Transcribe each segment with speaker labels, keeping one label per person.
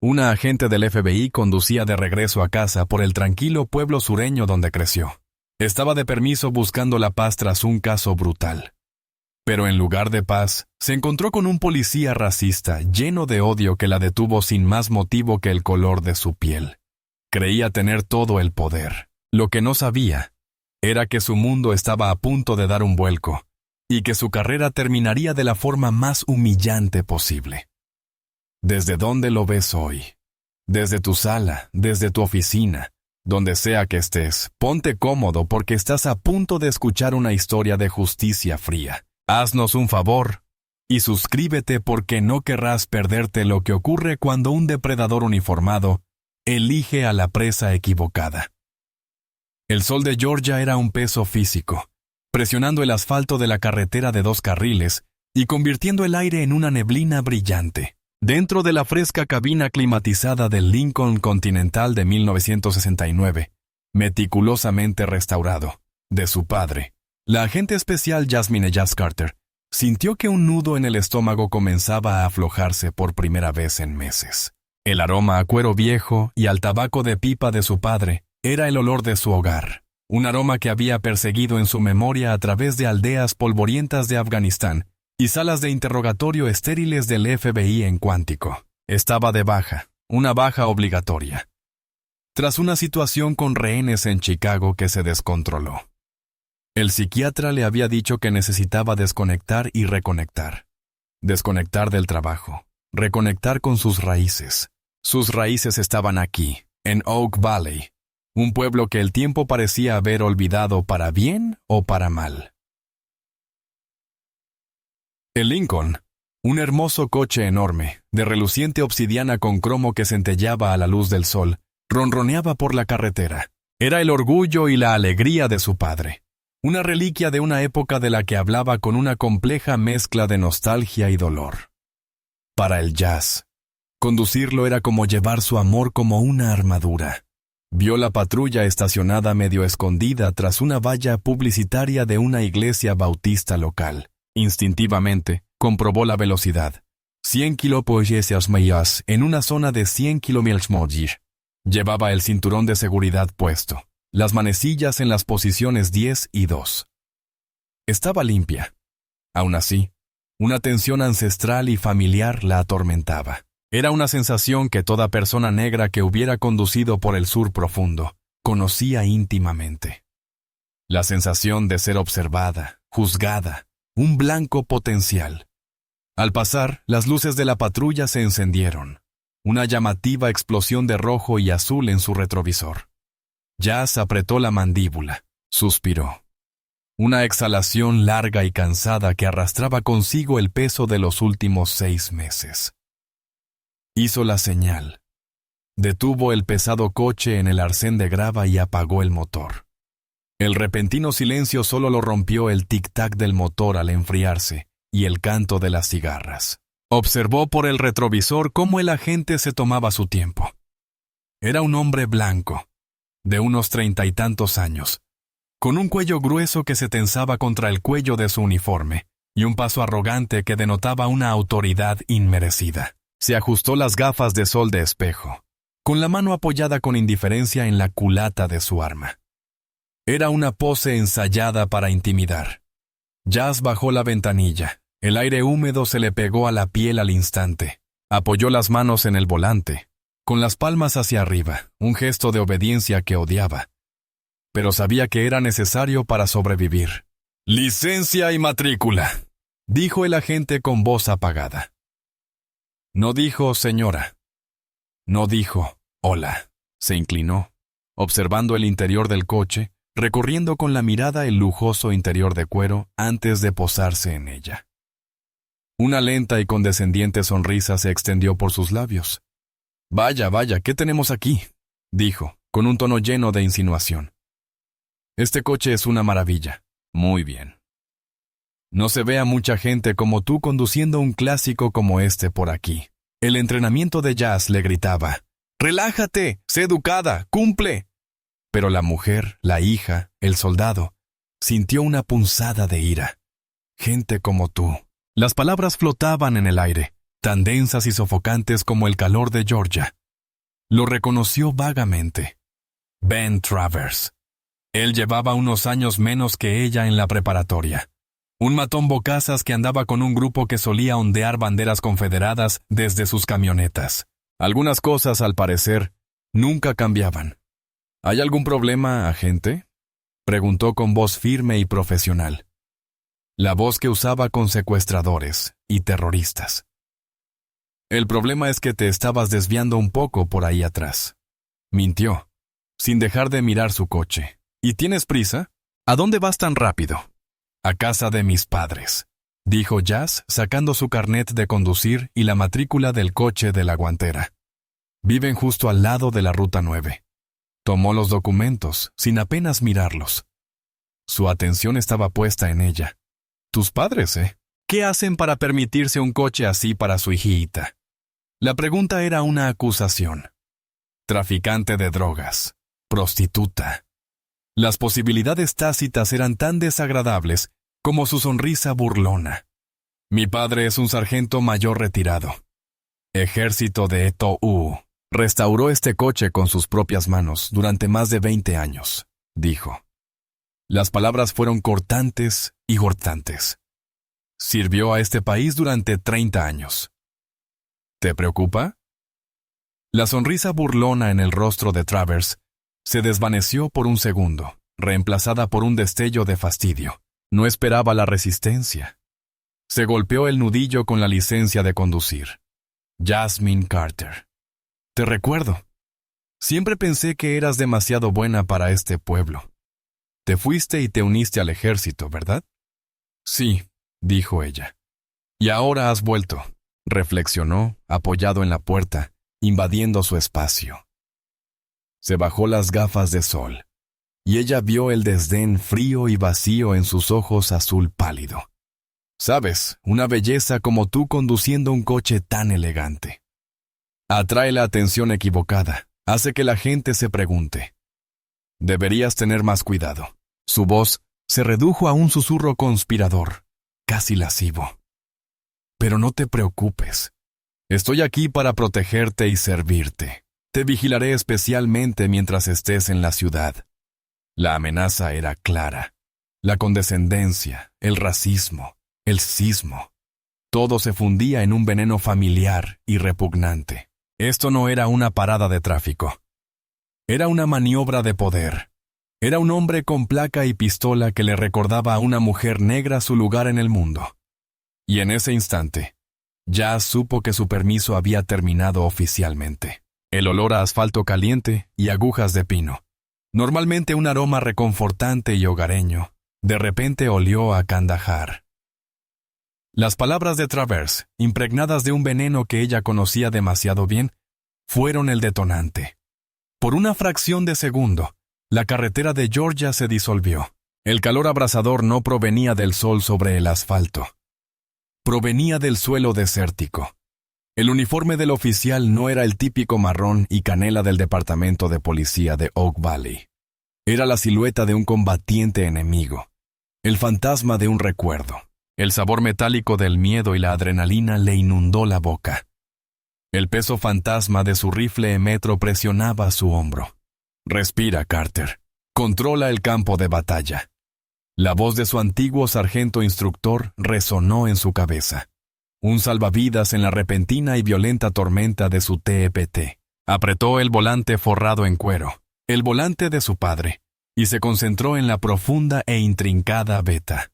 Speaker 1: Una agente del FBI conducía de regreso a casa por el tranquilo pueblo sureño donde creció. Estaba de permiso buscando la paz tras un caso brutal. Pero en lugar de paz, se encontró con un policía racista lleno de odio que la detuvo sin más motivo que el color de su piel. Creía tener todo el poder. Lo que no sabía era que su mundo estaba a punto de dar un vuelco y que su carrera terminaría de la forma más humillante posible. ¿Desde dónde lo ves hoy? Desde tu sala, desde tu oficina, donde sea que estés, ponte cómodo porque estás a punto de escuchar una historia de justicia fría. Haznos un favor y suscríbete porque no querrás perderte lo que ocurre cuando un depredador uniformado elige a la presa equivocada. El sol de Georgia era un peso físico, presionando el asfalto de la carretera de 2 carriles y convirtiendo el aire en una neblina brillante. Dentro de la fresca cabina climatizada del Lincoln Continental de 1969, meticulosamente restaurado, de su padre, la agente especial Jasmine Jazz Carter sintió que un nudo en el estómago comenzaba a aflojarse por primera vez en meses. El aroma a cuero viejo y al tabaco de pipa de su padre era el olor de su hogar, un aroma que había perseguido en su memoria a través de aldeas polvorientas de Afganistán y salas de interrogatorio estériles del FBI en Cuántico. Estaba de baja, una baja obligatoria, tras una situación con rehenes en Chicago que se descontroló. El psiquiatra le había dicho que necesitaba desconectar y reconectar. Desconectar del trabajo, reconectar con sus raíces. Sus raíces estaban aquí, en Oak Valley, un pueblo que el tiempo parecía haber olvidado para bien o para mal. El Lincoln, un hermoso coche enorme, de reluciente obsidiana con cromo que centelleaba a la luz del sol, ronroneaba por la carretera. Era el orgullo y la alegría de su padre. Una reliquia de una época de la que hablaba con una compleja mezcla de nostalgia y dolor. Para el Jazz, conducirlo era como llevar su amor como una armadura. Vio la patrulla estacionada medio escondida tras una valla publicitaria de una iglesia bautista local. Instintivamente, comprobó la velocidad. 100 km/h en una zona de 100 km/h. Llevaba el cinturón de seguridad puesto, las manecillas en las posiciones 10 y 2. Estaba limpia. Aún así, una tensión ancestral y familiar la atormentaba. Era una sensación que toda persona negra que hubiera conducido por el sur profundo conocía íntimamente. La sensación de ser observada, juzgada, un blanco potencial. Al pasar, las luces de la patrulla se encendieron. Una llamativa explosión de rojo y azul en su retrovisor. Jazz apretó la mandíbula, suspiró. Una exhalación larga y cansada que arrastraba consigo el peso de los últimos 6 meses. Hizo la señal. Detuvo el pesado coche en el arcén de grava y apagó el motor. El repentino silencio solo lo rompió el tic-tac del motor al enfriarse y el canto de las cigarras. Observó por el retrovisor cómo el agente se tomaba su tiempo. Era un hombre blanco, de unos 30 y tantos años, con un cuello grueso que se tensaba contra el cuello de su uniforme y un paso arrogante que denotaba una autoridad inmerecida. Se ajustó las gafas de sol de espejo, con la mano apoyada con indiferencia en la culata de su arma. Era una pose ensayada para intimidar. Jazz bajó la ventanilla. El aire húmedo se le pegó a la piel al instante. Apoyó las manos en el volante, con las palmas hacia arriba, un gesto de obediencia que odiaba. Pero sabía que era necesario para sobrevivir. «Licencia y matrícula», dijo el agente con voz apagada. No dijo «señora». No dijo «hola». Se inclinó, observando el interior del coche, recorriendo con la mirada el lujoso interior de cuero antes de posarse en ella. Una lenta y condescendiente sonrisa se extendió por sus labios. «Vaya, vaya, ¿qué tenemos aquí?», dijo, con un tono lleno de insinuación. «Este coche es una maravilla. Muy bien. No se ve a mucha gente como tú conduciendo un clásico como este por aquí». El entrenamiento de Jazz le gritaba: «¡Relájate! ¡Sé educada! ¡Cumple!». Pero la mujer, la hija, el soldado, sintió una punzada de ira. «Gente como tú». Las palabras flotaban en el aire, tan densas y sofocantes como el calor de Georgia. Lo reconoció vagamente. Ben Travers. Él llevaba unos años menos que ella en la preparatoria. Un matón bocazas que andaba con un grupo que solía ondear banderas confederadas desde sus camionetas. Algunas cosas, al parecer, nunca cambiaban. ¿Hay algún problema, agente?, preguntó con voz firme y profesional. La voz que usaba con secuestradores y terroristas. El problema es que te estabas desviando un poco por ahí atrás. Mintió, sin dejar de mirar su coche. ¿Y tienes prisa? ¿A dónde vas tan rápido? A casa de mis padres, dijo Jazz, sacando su carnet de conducir y la matrícula del coche de la guantera. Viven justo al lado de la Ruta 9. Tomó los documentos, sin apenas mirarlos. Su atención estaba puesta en ella. Tus padres, ¿qué hacen para permitirse un coche así para su hijita? La pregunta era una acusación. Traficante de drogas, prostituta. Las posibilidades tácitas eran tan desagradables como su sonrisa burlona. Mi padre es un sargento mayor retirado. Ejército de Etou. Restauró este coche con sus propias manos durante más de 20 años, dijo. Las palabras fueron cortantes y cortantes. Sirvió a este país durante 30 años. ¿Te preocupa? La sonrisa burlona en el rostro de Travers se desvaneció por un segundo, reemplazada por un destello de fastidio. No esperaba la resistencia. Se golpeó el nudillo con la licencia de conducir. Jasmine Carter. Te recuerdo. Siempre pensé que eras demasiado buena para este pueblo. Te fuiste y te uniste al ejército, ¿verdad? Sí, dijo ella. Y ahora has vuelto, reflexionó, apoyado en la puerta, invadiendo su espacio. Se bajó las gafas de sol, y ella vio el desdén frío y vacío en sus ojos azul pálido. Sabes, una belleza como tú conduciendo un coche tan elegante. Atrae la atención equivocada, hace que la gente se pregunte. Deberías tener más cuidado. Su voz se redujo a un susurro conspirador, casi lascivo. Pero no te preocupes. Estoy aquí para protegerte y servirte. Te vigilaré especialmente mientras estés en la ciudad. La amenaza era clara. La condescendencia, el racismo, el cismo. Todo se fundía en un veneno familiar y repugnante. Esto no era una parada de tráfico. Era una maniobra de poder. Era un hombre con placa y pistola que le recordaba a una mujer negra su lugar en el mundo. Y en ese instante, Jazz supo que su permiso había terminado oficialmente. El olor a asfalto caliente y agujas de pino. Normalmente un aroma reconfortante y hogareño. De repente olió a Kandahar. Las palabras de Travers, impregnadas de un veneno que ella conocía demasiado bien, fueron el detonante. Por una fracción de segundo, la carretera de Georgia se disolvió. El calor abrasador no provenía del sol sobre el asfalto. Provenía del suelo desértico. El uniforme del oficial no era el típico marrón y canela del departamento de policía de Oak Valley. Era la silueta de un combatiente enemigo. El fantasma de un recuerdo. El sabor metálico del miedo y la adrenalina le inundó la boca. El peso fantasma de su rifle Metro presionaba su hombro. Respira, Carter. Controla el campo de batalla. La voz de su antiguo sargento instructor resonó en su cabeza. Un salvavidas en la repentina y violenta tormenta de su TEPT. Apretó el volante forrado en cuero, el volante de su padre, y se concentró en la profunda e intrincada beta.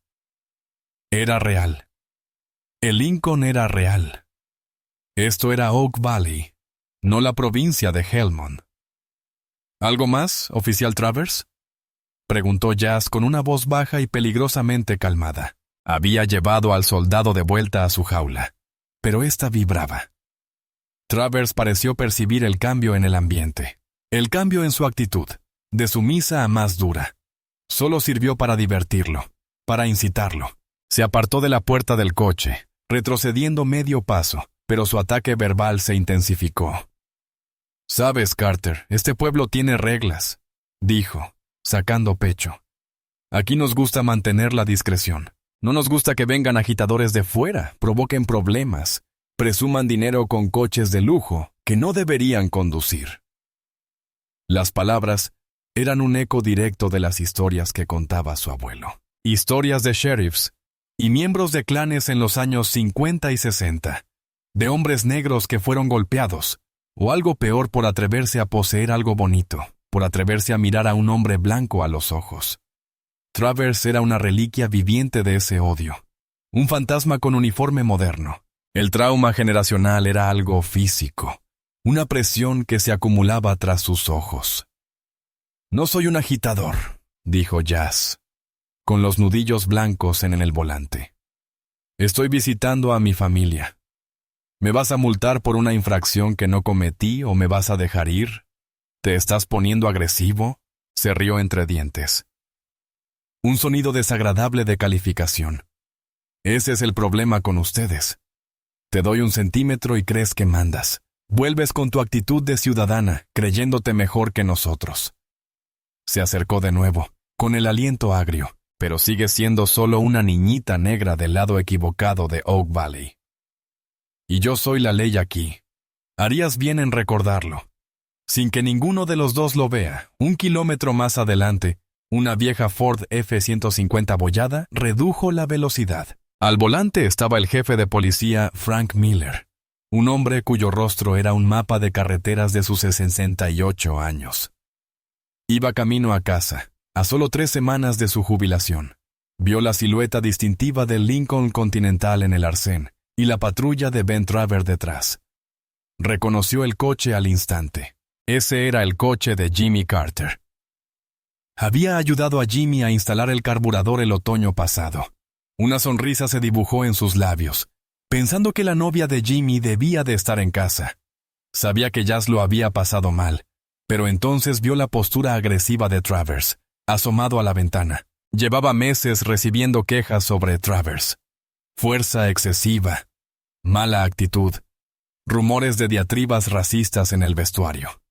Speaker 1: Era real. El Lincoln era real. Esto era Oak Valley, no la provincia de Helmond. ¿Algo más, oficial Travers?, preguntó Jazz con una voz baja y peligrosamente calmada. Había llevado al soldado de vuelta a su jaula, pero ésta vibraba. Travers pareció percibir el cambio en el ambiente, el cambio en su actitud, de sumisa a más dura. Solo sirvió para divertirlo, para incitarlo. Se apartó de la puerta del coche, retrocediendo medio paso, pero su ataque verbal se intensificó. «Sabes, Carter, este pueblo tiene reglas», dijo, sacando pecho. «Aquí nos gusta mantener la discreción. No nos gusta que vengan agitadores de fuera, provoquen problemas, presuman dinero con coches de lujo que no deberían conducir. Las palabras eran un eco directo de las historias que contaba su abuelo. Historias de sheriffs y miembros de clanes en los años 50 y 60, de hombres negros que fueron golpeados, o algo peor por atreverse a poseer algo bonito, por atreverse a mirar a un hombre blanco a los ojos. Travers era una reliquia viviente de ese odio, un fantasma con uniforme moderno. El trauma generacional era algo físico, una presión que se acumulaba tras sus ojos. «No soy un agitador», dijo Jazz, con los nudillos blancos en el volante. «Estoy visitando a mi familia. ¿Me vas a multar por una infracción que no cometí o me vas a dejar ir? ¿Te estás poniendo agresivo?», se rió entre dientes. Un sonido desagradable de calificación. «Ese es el problema con ustedes. Te doy 1 centímetro y crees que mandas. Vuelves con tu actitud de ciudadana, creyéndote mejor que nosotros». Se acercó de nuevo, con el aliento agrio, pero sigue siendo solo una niñita negra del lado equivocado de Oak Valley. Y yo soy la ley aquí. Harías bien en recordarlo. Sin que ninguno de los dos lo vea, 1 kilómetro más adelante, una vieja Ford F-150 bollada redujo la velocidad. Al volante estaba el jefe de policía Frank Miller, un hombre cuyo rostro era un mapa de carreteras de sus 68 años. Iba camino a casa, a solo 3 semanas de su jubilación. Vio la silueta distintiva del Lincoln Continental en el arcén y la patrulla de Ben Travers detrás. Reconoció el coche al instante. Ese era el coche de Jimmy Carter. Había ayudado a Jimmy a instalar el carburador el otoño pasado. Una sonrisa se dibujó en sus labios, pensando que la novia de Jimmy debía de estar en casa. Sabía que Jazz lo había pasado mal, pero entonces vio la postura agresiva de Travers, asomado a la ventana. Llevaba meses recibiendo quejas sobre Travers. Fuerza excesiva, mala actitud, rumores de diatribas racistas en el vestuario.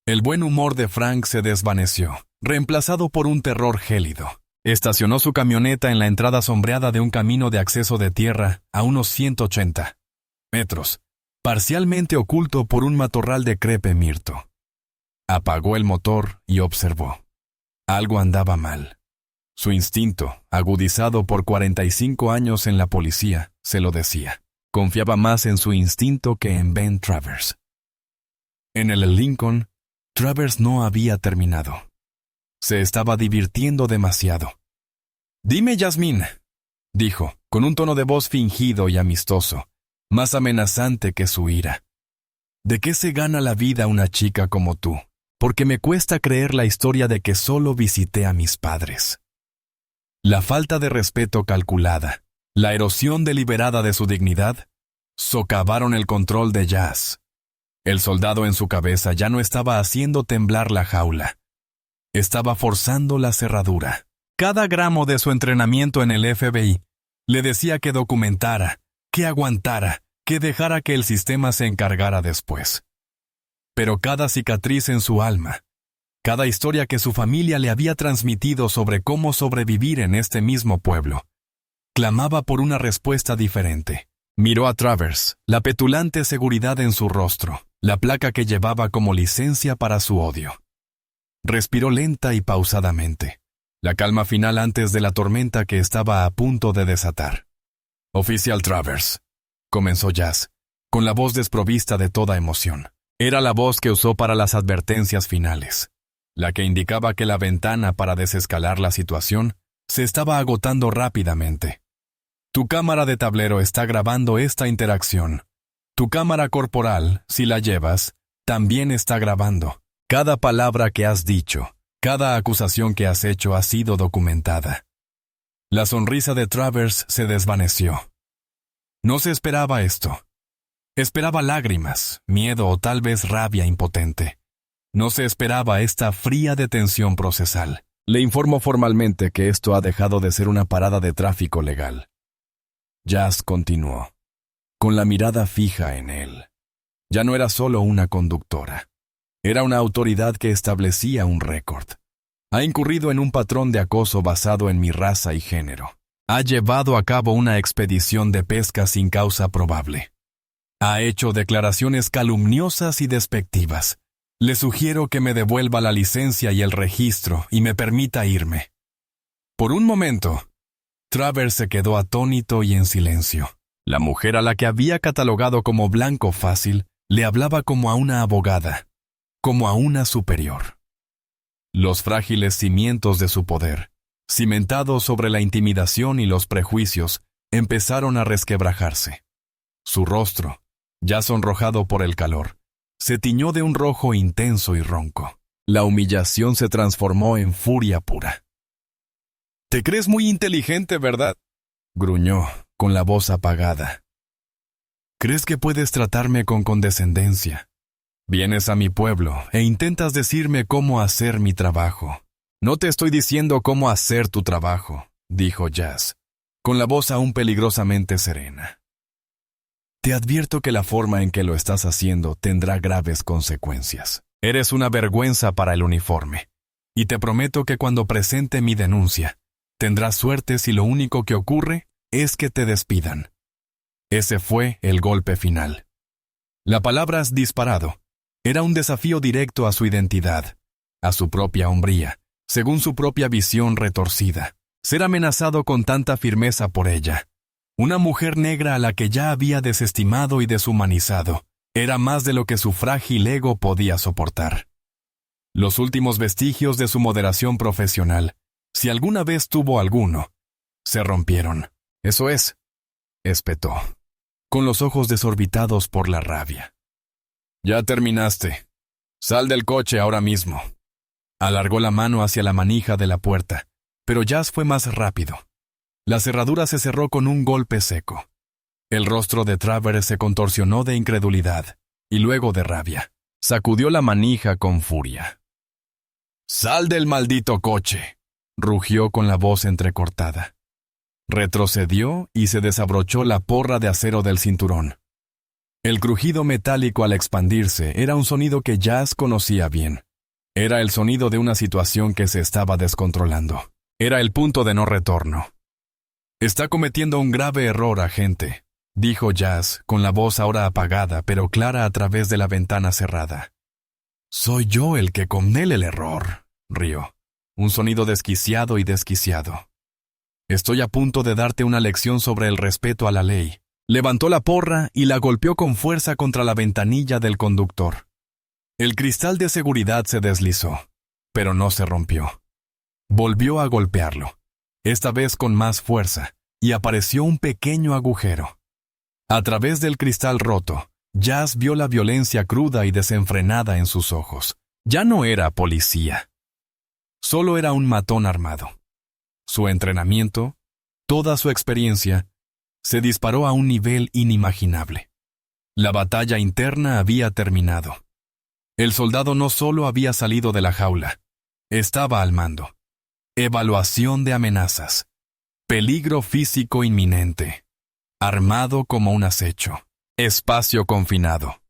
Speaker 1: El buen humor de Frank se desvaneció, reemplazado por un terror gélido. Estacionó su camioneta en la entrada sombreada de un camino de acceso de tierra a unos 180 metros, parcialmente oculto por un matorral de crepe mirto. Apagó el motor y observó. Algo andaba mal. Su instinto, agudizado por 45 años en la policía, se lo decía. Confiaba más en su instinto que en Ben Travers. En el Lincoln, Travers no había terminado. Se estaba divirtiendo demasiado. «Dime, Yasmín», dijo, con un tono de voz fingido y amistoso, más amenazante que su ira. «¿De qué se gana la vida una chica como tú? Porque me cuesta creer la historia de que solo visité a mis padres». La falta de respeto calculada, la erosión deliberada de su dignidad, socavaron el control de Jazz. El soldado en su cabeza ya no estaba haciendo temblar la jaula. Estaba forzando la cerradura. Cada gramo de su entrenamiento en el FBI le decía que documentara, que aguantara, que dejara que el sistema se encargara después. Pero cada cicatriz en su alma, cada historia que su familia le había transmitido sobre cómo sobrevivir en este mismo pueblo, clamaba por una respuesta diferente. Miró a Travers, la petulante seguridad en su rostro, la placa que llevaba como licencia para su odio. Respiró lenta y pausadamente, la calma final antes de la tormenta que estaba a punto de desatar. «Oficial Travers», comenzó Jazz, con la voz desprovista de toda emoción. Era la voz que usó para las advertencias finales, la que indicaba que la ventana para desescalar la situación se estaba agotando rápidamente. «Tu cámara de tablero está grabando esta interacción. Tu cámara corporal, si la llevas, también está grabando. Cada palabra que has dicho, cada acusación que has hecho ha sido documentada». La sonrisa de Travers se desvaneció. No se esperaba esto. Esperaba lágrimas, miedo o tal vez rabia impotente. No se esperaba esta fría detención procesal. «Le informo formalmente que esto ha dejado de ser una parada de tráfico legal». Jazz continuó, con la mirada fija en él. Ya no era solo una conductora. Era una autoridad que establecía un récord. Ha incurrido en un patrón de acoso basado en mi raza y género. Ha llevado a cabo una expedición de pesca sin causa probable. Ha hecho declaraciones calumniosas y despectivas. Le sugiero que me devuelva la licencia y el registro y me permita irme. Por un momento, Travers se quedó atónito y en silencio. La mujer a la que había catalogado como blanco fácil le hablaba como a una abogada, como a una superior. Los frágiles cimientos de su poder, cimentados sobre la intimidación y los prejuicios, empezaron a resquebrajarse. Su rostro, ya sonrojado por el calor, se tiñó de un rojo intenso y ronco. La humillación se transformó en furia pura. «Te crees muy inteligente, ¿verdad?», gruñó, con la voz apagada. «¿Crees que puedes tratarme con condescendencia? Vienes a mi pueblo e intentas decirme cómo hacer mi trabajo». «No te estoy diciendo cómo hacer tu trabajo», dijo Jazz, con la voz aún peligrosamente serena. «Te advierto que la forma en que lo estás haciendo tendrá graves consecuencias. Eres una vergüenza para el uniforme, y te prometo que cuando presente mi denuncia, tendrás suerte si lo único que ocurre es que te despidan». Ese fue el golpe final. La palabra «disparado» era un desafío directo a su identidad, a su propia hombría, según su propia visión retorcida. Ser amenazado con tanta firmeza por ella, una mujer negra a la que ya había desestimado y deshumanizado, era más de lo que su frágil ego podía soportar. Los últimos vestigios de su moderación profesional, si alguna vez tuvo alguno, se rompieron. «Eso es», espetó, con los ojos desorbitados por la rabia. «Ya terminaste. Sal del coche ahora mismo». Alargó la mano hacia la manija de la puerta, pero Jazz fue más rápido. La cerradura se cerró con un golpe seco. El rostro de Travers se contorsionó de incredulidad, y luego de rabia. Sacudió la manija con furia. «¡Sal del maldito coche!», rugió con la voz entrecortada. Retrocedió y se desabrochó la porra de acero del cinturón. El crujido metálico al expandirse era un sonido que Jazz conocía bien. Era el sonido de una situación que se estaba descontrolando. Era el punto de no retorno. «Está cometiendo un grave error, agente», dijo Jazz, con la voz ahora apagada pero clara a través de la ventana cerrada. «Soy yo el que comete el error», rió. Un sonido desquiciado y desquiciado. «Estoy a punto de darte una lección sobre el respeto a la ley». Levantó la porra y la golpeó con fuerza contra la ventanilla del conductor. El cristal de seguridad se deslizó, pero no se rompió. Volvió a golpearlo, esta vez con más fuerza, y apareció un pequeño agujero. A través del cristal roto, Jazz vio la violencia cruda y desenfrenada en sus ojos. Ya no era policía. Solo era un matón armado. Su entrenamiento, toda su experiencia, se disparó a un nivel inimaginable. La batalla interna había terminado. El soldado no solo había salido de la jaula, estaba al mando. Evaluación de amenazas. Peligro físico inminente. Armado como un acecho. Espacio confinado.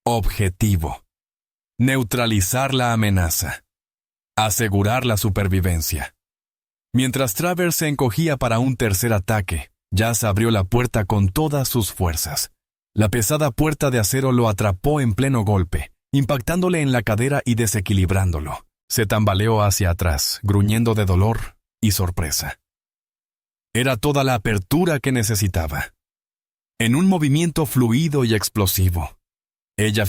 Speaker 1: Objetivo. Neutralizar la amenaza. Asegurar la supervivencia. Mientras Travers se encogía para un tercer ataque, Jazz abrió la puerta con todas sus fuerzas. La pesada puerta de acero lo atrapó en pleno golpe, impactándole en la cadera y desequilibrándolo. Se tambaleó hacia atrás, gruñendo de dolor y sorpresa. Era toda la apertura que necesitaba. En un movimiento fluido y explosivo. Ella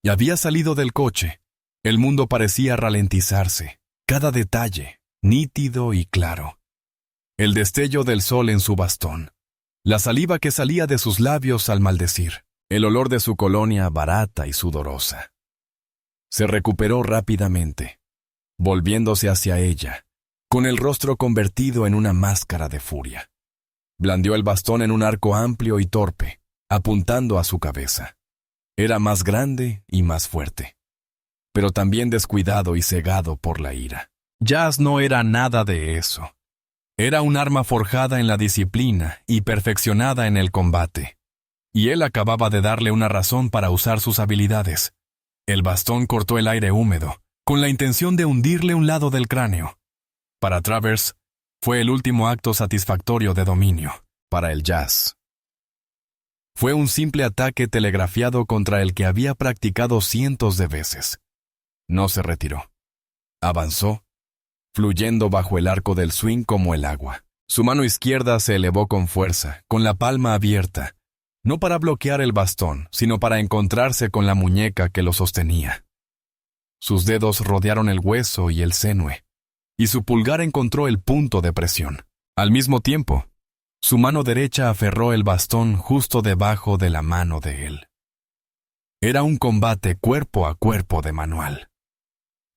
Speaker 1: había salido del coche. El mundo parecía ralentizarse, cada detalle, nítido y claro. El destello del sol en su bastón, la saliva que salía de sus labios al maldecir, el olor de su colonia barata y sudorosa. Se recuperó rápidamente, volviéndose hacia ella, con el rostro convertido en una máscara de furia. Blandió el bastón en un arco amplio y torpe, apuntando a su cabeza. Era más grande y más fuerte, pero también descuidado y cegado por la ira. Jazz no era nada de eso. Era un arma forjada en la disciplina y perfeccionada en el combate. Y él acababa de darle una razón para usar sus habilidades. El bastón cortó el aire húmedo, con la intención de hundirle un lado del cráneo. Para Travers, fue el último acto satisfactorio de dominio. Para el Jazz, Fue un simple ataque telegrafiado contra el que había practicado cientos de veces. No se retiró. Avanzó, fluyendo bajo el arco del swing como el agua. Su mano izquierda se elevó con fuerza, con la palma abierta, no para bloquear el bastón, sino para encontrarse con la muñeca que lo sostenía. Sus dedos rodearon el hueso y el sénue, y su pulgar encontró el punto de presión. Al mismo tiempo, su mano derecha aferró el bastón justo debajo de la mano de él. Era un combate cuerpo a cuerpo de manual.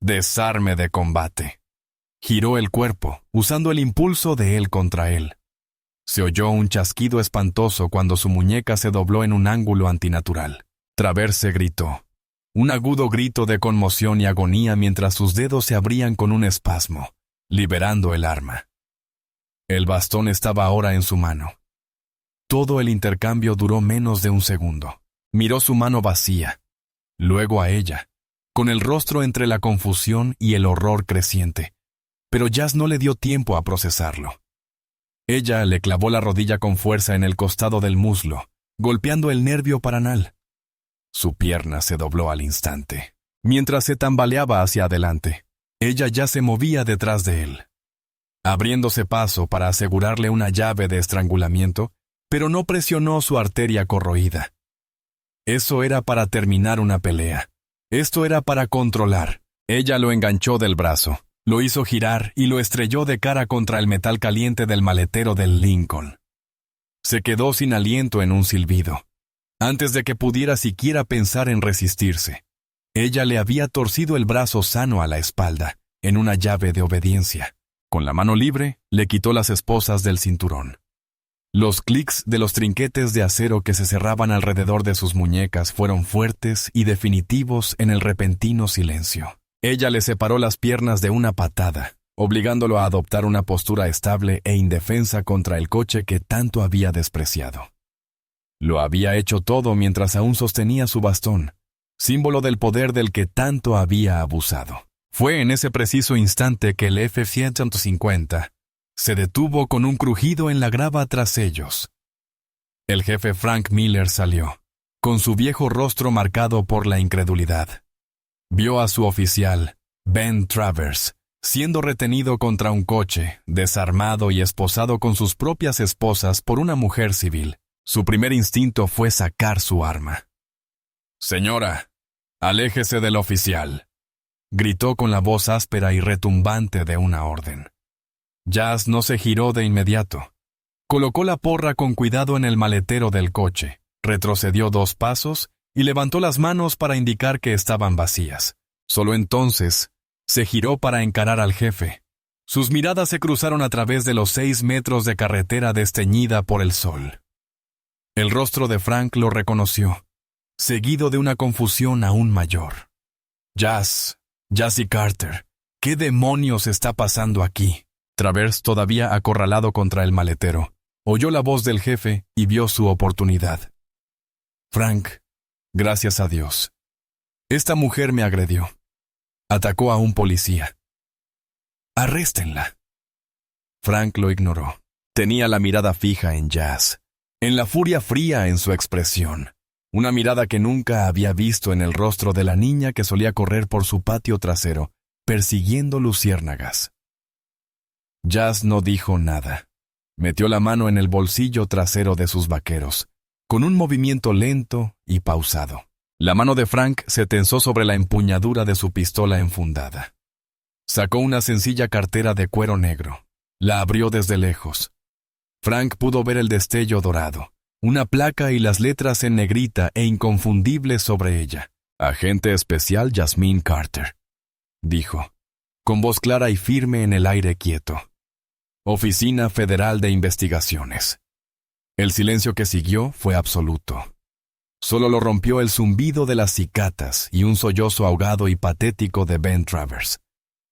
Speaker 1: Desarme de combate. Giró el cuerpo, usando el impulso de él contra él. Se oyó un chasquido espantoso cuando su muñeca se dobló en un ángulo antinatural. Traverse gritó. Un agudo grito de conmoción y agonía mientras sus dedos se abrían con un espasmo, liberando el arma. El bastón estaba ahora en su mano. Todo el intercambio duró menos de un segundo. Miró su mano vacía, luego a ella, con el rostro entre la confusión y el horror creciente. Pero Jazz no le dio tiempo a procesarlo. Ella le clavó la rodilla con fuerza en el costado del muslo, golpeando el nervio paranal. Su pierna se dobló al instante. Mientras se tambaleaba hacia adelante, ella ya se movía detrás de él, abriéndose paso para asegurarle una llave de estrangulamiento, pero no presionó su arteria corroída. Eso era para terminar una pelea. Esto era para controlar. Ella lo enganchó del brazo, lo hizo girar y lo estrelló de cara contra el metal caliente del maletero del Lincoln. Se quedó sin aliento en un silbido. Antes de que pudiera siquiera pensar en resistirse, ella le había torcido el brazo sano a la espalda, en una llave de obediencia. Con la mano libre, le quitó las esposas del cinturón. Los clics de los trinquetes de acero que se cerraban alrededor de sus muñecas fueron fuertes y definitivos en el repentino silencio. Ella le separó las piernas de una patada, obligándolo a adoptar una postura estable e indefensa contra el coche que tanto había despreciado. Lo había hecho todo mientras aún sostenía su bastón, símbolo del poder del que tanto había abusado. Fue en ese preciso instante que el F-150 se detuvo con un crujido en la grava tras ellos. El jefe Frank Miller salió, con su viejo rostro marcado por la incredulidad. Vio a su oficial, Ben Travers, siendo retenido contra un coche, desarmado y esposado con sus propias esposas por una mujer civil. Su primer instinto fue sacar su arma. «Señora, aléjese del oficial», gritó con la voz áspera y retumbante de una orden. Jazz no se giró de inmediato. Colocó la porra con cuidado en el maletero del coche, retrocedió 2 pasos y levantó las manos para indicar que estaban vacías. Solo entonces se giró para encarar al jefe. Sus miradas se cruzaron a través de los 6 metros de carretera desteñida por el sol. El rostro de Frank lo reconoció, seguido de una confusión aún mayor. Jazzy Carter, ¿qué demonios está pasando aquí? Travers, todavía acorralado contra el maletero, oyó la voz del jefe y vio su oportunidad. Frank, gracias a Dios. Esta mujer me agredió. Atacó a un policía. Arréstenla. Frank lo ignoró. Tenía la mirada fija en Jazz, en la furia fría en su expresión, una mirada que nunca había visto en el rostro de la niña que solía correr por su patio trasero, persiguiendo luciérnagas. Jazz no dijo nada. Metió la mano en el bolsillo trasero de sus vaqueros, con un movimiento lento y pausado. La mano de Frank se tensó sobre la empuñadura de su pistola enfundada. Sacó una sencilla cartera de cuero negro. La abrió desde lejos. Frank pudo ver el destello dorado, una placa y las letras en negrita e inconfundibles sobre ella. «Agente especial Jasmine Carter», dijo, con voz clara y firme en el aire quieto. «Oficina Federal de Investigaciones». El silencio que siguió fue absoluto. Solo lo rompió el zumbido de las cicatas y un sollozo ahogado y patético de Ben Travers.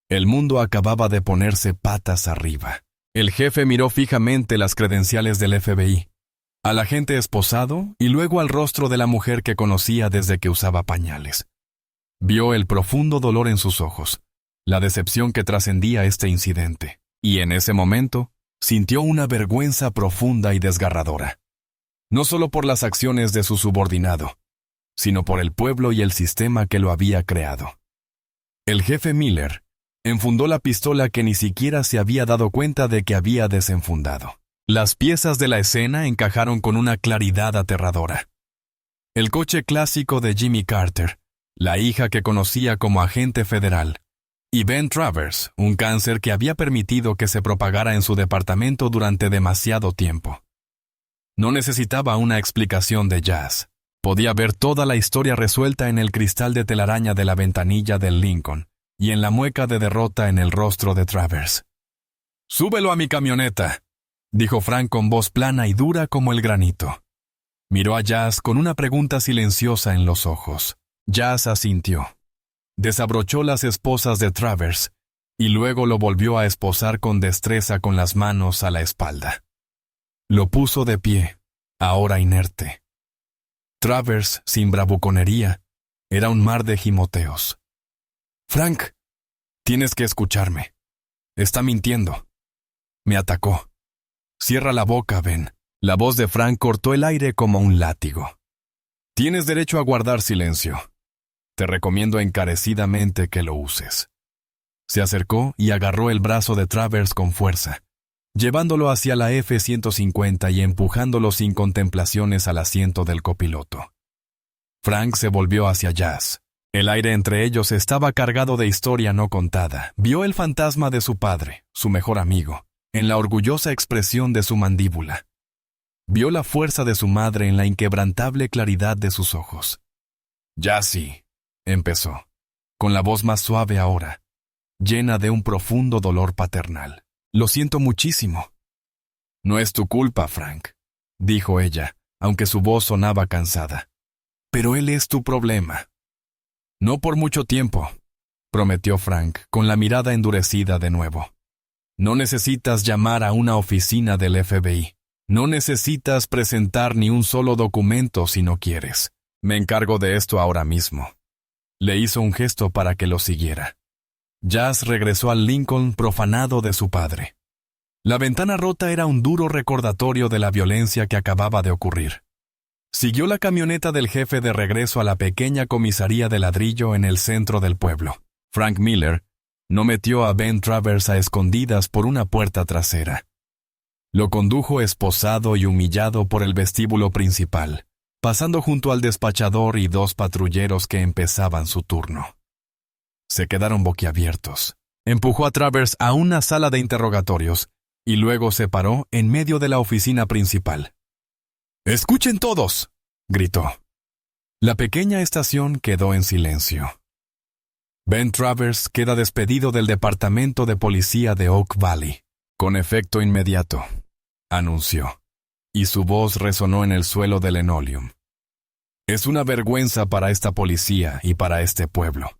Speaker 1: El mundo acababa de ponerse patas arriba. El jefe miró fijamente las credenciales del FBI, al agente esposado y luego al rostro de la mujer que conocía desde que usaba pañales. Vio el profundo dolor en sus ojos, la decepción que trascendía este incidente, y en ese momento sintió una vergüenza profunda y desgarradora. no solo por las acciones de su subordinado, sino por el pueblo y el sistema que lo había creado. El jefe Miller enfundó la pistola que ni siquiera se había dado cuenta de que había desenfundado. Las piezas de la escena encajaron con una claridad aterradora. El coche clásico de Jimmy Carter, la hija que conocía como agente federal, y Ben Travers, un cáncer que había permitido que se propagara en su departamento durante demasiado tiempo. No necesitaba una explicación de Jazz. Podía ver toda la historia resuelta en el cristal de telaraña de la ventanilla del Lincoln y en la mueca de derrota en el rostro de Travers. «Súbelo a mi camioneta», dijo Frank con voz plana y dura como el granito. Miró a Jazz con una pregunta silenciosa en los ojos. Jazz asintió. Desabrochó las esposas de Travers y luego lo volvió a esposar con destreza con las manos a la espalda. Lo puso de pie, ahora inerte. Travers, sin bravuconería, era un mar de gimoteos. «Frank, tienes que escucharme. Está mintiendo». Me atacó. «Cierra la boca, Ben». La voz de Frank cortó el aire como un látigo. «Tienes derecho a guardar silencio. Te recomiendo encarecidamente que lo uses». Se acercó y agarró el brazo de Travers con fuerza, llevándolo hacia la F-150 y empujándolo sin contemplaciones al asiento del copiloto. Frank se volvió hacia Jazz. El aire entre ellos estaba cargado de historia no contada. Vio el fantasma de su padre, su mejor amigo, en la orgullosa expresión de su mandíbula. Vio la fuerza de su madre en la inquebrantable claridad de sus ojos. «Jazzy», empezó, con la voz más suave ahora, llena de un profundo dolor paternal. «Lo siento muchísimo». «No es tu culpa, Frank», dijo ella, aunque su voz sonaba cansada. «Pero él es tu problema». «No por mucho tiempo», prometió Frank, con la mirada endurecida de nuevo. «No necesitas llamar a una oficina del FBI. No necesitas presentar ni un solo documento si no quieres. Me encargo de esto ahora mismo». Le hizo un gesto para que lo siguiera. Jazz regresó al Lincoln profanado de su padre. La ventana rota era un duro recordatorio de la violencia que acababa de ocurrir. Siguió la camioneta del jefe de regreso a la pequeña comisaría de ladrillo en el centro del pueblo. Frank Miller no metió a Ben Travers a escondidas por una puerta trasera. Lo condujo esposado y humillado por el vestíbulo principal, pasando junto al despachador y dos patrulleros que empezaban su turno. Se quedaron boquiabiertos. Empujó a Travers a una sala de interrogatorios y luego se paró en medio de la oficina principal. «¡Escuchen todos!», gritó. La pequeña estación quedó en silencio. Ben Travers queda despedido del departamento de policía de Oak Valley, con efecto inmediato, anunció, y su voz resonó en el suelo del Linoleum. «Es una vergüenza para esta policía y para este pueblo.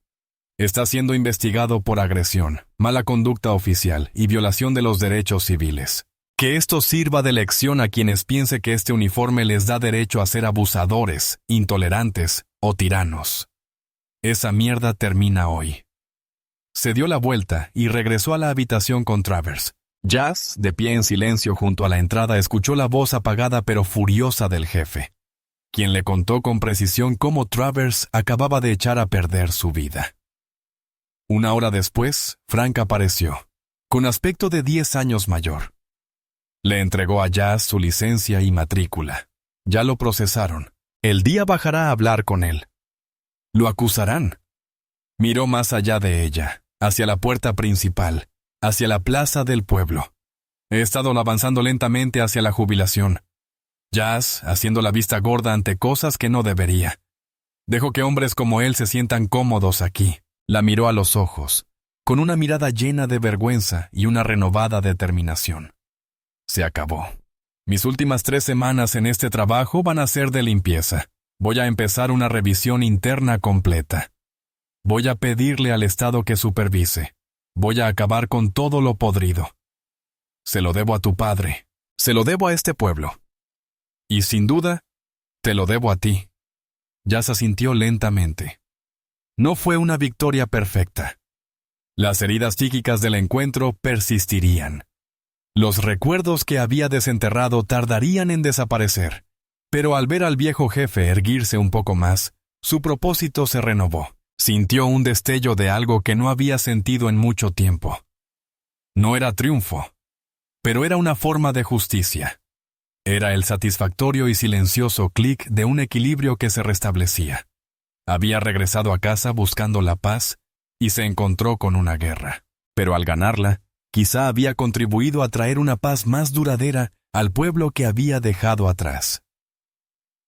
Speaker 1: Está siendo investigado por agresión, mala conducta oficial y violación de los derechos civiles. Que esto sirva de lección a quienes piense que este uniforme les da derecho a ser abusadores, intolerantes o tiranos. Esa mierda termina hoy». Se dio la vuelta y regresó a la habitación con Travers. Jazz, de pie en silencio junto a la entrada, escuchó la voz apagada pero furiosa del jefe, quien le contó con precisión cómo Travers acababa de echar a perder su vida. Una hora después, Frank apareció, con aspecto de 10 años mayor. Le entregó a Jazz su licencia y matrícula. Ya lo procesaron. El día bajará a hablar con él. Lo acusarán. Miró más allá de ella, hacia la puerta principal, hacia la plaza del pueblo. He estado avanzando lentamente hacia la jubilación. Jazz, haciendo la vista gorda ante cosas que no debería. Dejo que hombres como él se sientan cómodos aquí. La miró a los ojos, con una mirada llena de vergüenza y una renovada determinación. Se acabó. Mis últimas 3 semanas en este trabajo van a ser de limpieza. Voy a empezar una revisión interna completa. Voy a pedirle al Estado que supervise. Voy a acabar con todo lo podrido. Se lo debo a tu padre. Se lo debo a este pueblo. Y sin duda, te lo debo a ti. Ya se asintió lentamente. No fue una victoria perfecta. Las heridas psíquicas del encuentro persistirían. Los recuerdos que había desenterrado tardarían en desaparecer, Pero al ver al viejo jefe erguirse un poco más, su propósito se renovó. Sintió un destello de algo que no había sentido en mucho tiempo. No era triunfo, pero era una forma de justicia. Era el satisfactorio y silencioso clic de un equilibrio que se restablecía. Había regresado a casa buscando la paz y se encontró con una guerra. Pero al ganarla, quizá había contribuido a traer una paz más duradera al pueblo que había dejado atrás.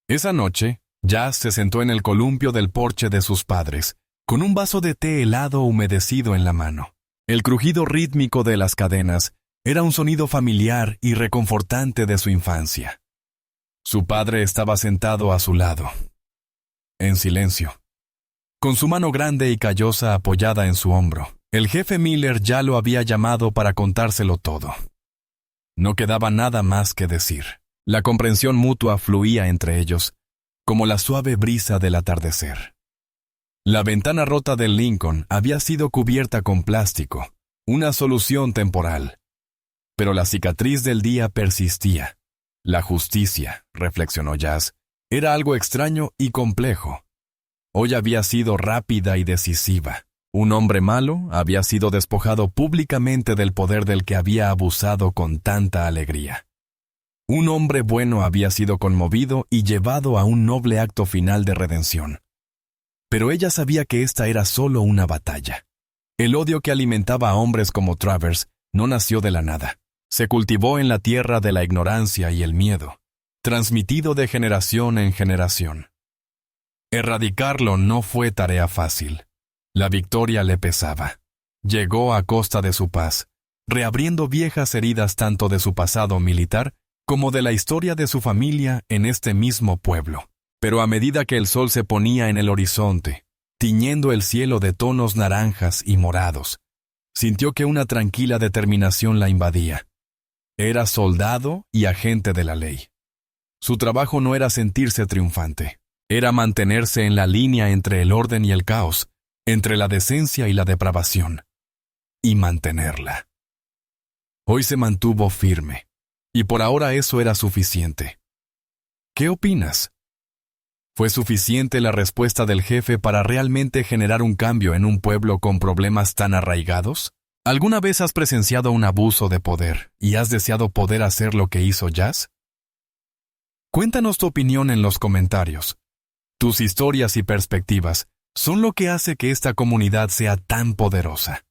Speaker 1: Esa noche, Jas se sentó en el columpio del porche de sus padres, con un vaso de té helado humedecido en la mano. El crujido rítmico de las cadenas era un sonido familiar y reconfortante de su infancia. Su padre estaba sentado a su lado, en silencio, con su mano grande y callosa apoyada en su hombro. El jefe Miller ya lo había llamado para contárselo todo. No quedaba nada más que decir. La comprensión mutua fluía entre ellos, como la suave brisa del atardecer. La ventana rota del Lincoln había sido cubierta con plástico, una solución temporal. Pero la cicatriz del día persistía. La justicia, reflexionó Jas, era algo extraño y complejo. Hoy había sido rápida y decisiva. Un hombre malo había sido despojado públicamente del poder del que había abusado con tanta alegría. Un hombre bueno había sido conmovido y llevado a un noble acto final de redención. Pero ella sabía que esta era solo una batalla. El odio que alimentaba a hombres como Travers no nació de la nada. Se cultivó en la tierra de la ignorancia y el miedo, transmitido de generación en generación. Erradicarlo no fue tarea fácil. La victoria le pesaba. Llegó a costa de su paz, reabriendo viejas heridas tanto de su pasado militar como de la historia de su familia en este mismo pueblo. Pero a medida que el sol se ponía en el horizonte, tiñendo el cielo de tonos naranjas y morados, sintió que una tranquila determinación la invadía. Era soldado y agente de la ley. Su trabajo no era sentirse triunfante, era mantenerse en la línea entre el orden y el caos, entre la decencia y la depravación, y mantenerla. Hoy se mantuvo firme. Y por ahora eso era suficiente. ¿Qué opinas? ¿Fue suficiente la respuesta del jefe para realmente generar un cambio en un pueblo con problemas tan arraigados? ¿Alguna vez has presenciado un abuso de poder y has deseado poder hacer lo que hizo Jas? Cuéntanos tu opinión en los comentarios. Tus historias y perspectivas son lo que hace que esta comunidad sea tan poderosa.